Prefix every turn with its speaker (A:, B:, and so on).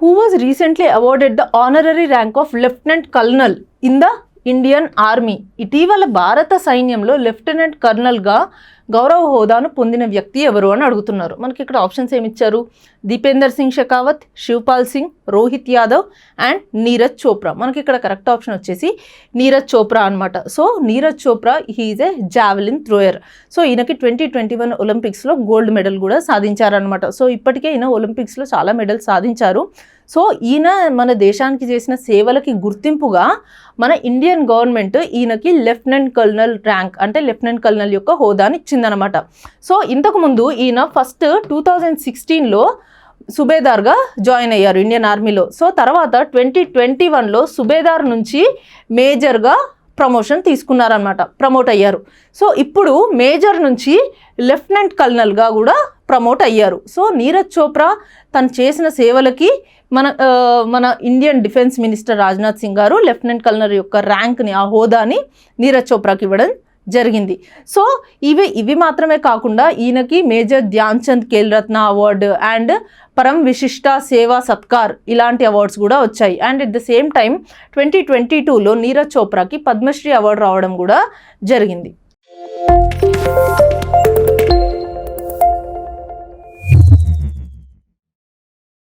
A: Who was recently awarded the honorary rank of lieutenant colonel in the Indian army? ఇటీవల భారత సైన్యంలో lieutenant కర్నల్గా గౌరవ హోదాను పొందిన వ్యక్తి ఎవరు అని అడుగుతున్నారు. మనకి ఇక్కడ ఆప్షన్స్ ఏమిచ్చారు? దీపేందర్ సింగ్ షెకావత్, శివపాల్ సింగ్, రోహిత్ యాదవ్ అండ్ నీరజ్ చోప్రా. మనకి ఇక్కడ కరెక్ట్ ఆప్షన్ వచ్చేసి నీరజ్ చోప్రా అనమాట. సో నీరజ్ చోప్రా హీఈజ్ ఏ జావెలిన్ థ్రోయర్. సో ఈయనకి 2021 ఒలింపిక్స్లో గోల్డ్ మెడల్ కూడా సాధించారనమాట. సో ఇప్పటికే ఈయన ఒలింపిక్స్లో చాలా మెడల్స్ సాధించారు. సో ఈయన మన దేశానికి చేసిన సేవలకి గుర్తింపుగా మన ఇండియన్ గవర్నమెంట్ ఈయనకి లెఫ్టినెంట్ కల్నల్ ర్యాంక్ అంటే లెఫ్టినెంట్ కల్నల్ యొక్క హోదాని ఇచ్చిందనమాట. సో ఇంతకుముందు ఈయన ఫస్ట్ 2016లో సుబేదార్గా జాయిన్ అయ్యారు ఇండియన్ ఆర్మీలో. సో తర్వాత 2021లో సుబేదార్ నుంచి మేజర్గా ప్రమోషన్ తీసుకున్నారనమాట, ప్రమోట్ అయ్యారు. సో ఇప్పుడు మేజర్ నుంచి లెఫ్టినెంట్ కల్నల్గా కూడా ప్రమోట్ అయ్యారు. సో నీరజ్ చోప్రా తను చేసిన సేవలకి మన Indian defence minister Rajnath Singh గారు లెఫ్టినెంట్ కల్నల్ యొక్క ర్యాంక్ని, ఆ హోదాని నీరజ్ చోప్రాకి ఇవ్వడం జరిగింది. సో ఇవి మాత్రమే కాకుండా ఈయనకి major Dhyan Chand Khel Ratna award and Param Vishisht Seva Satkar ఇలాంటి అవార్డ్స్ కూడా వచ్చాయి. And at the same time 2022లో నీరజ్ చోప్రాకి పద్మశ్రీ అవార్డు రావడం కూడా జరిగింది.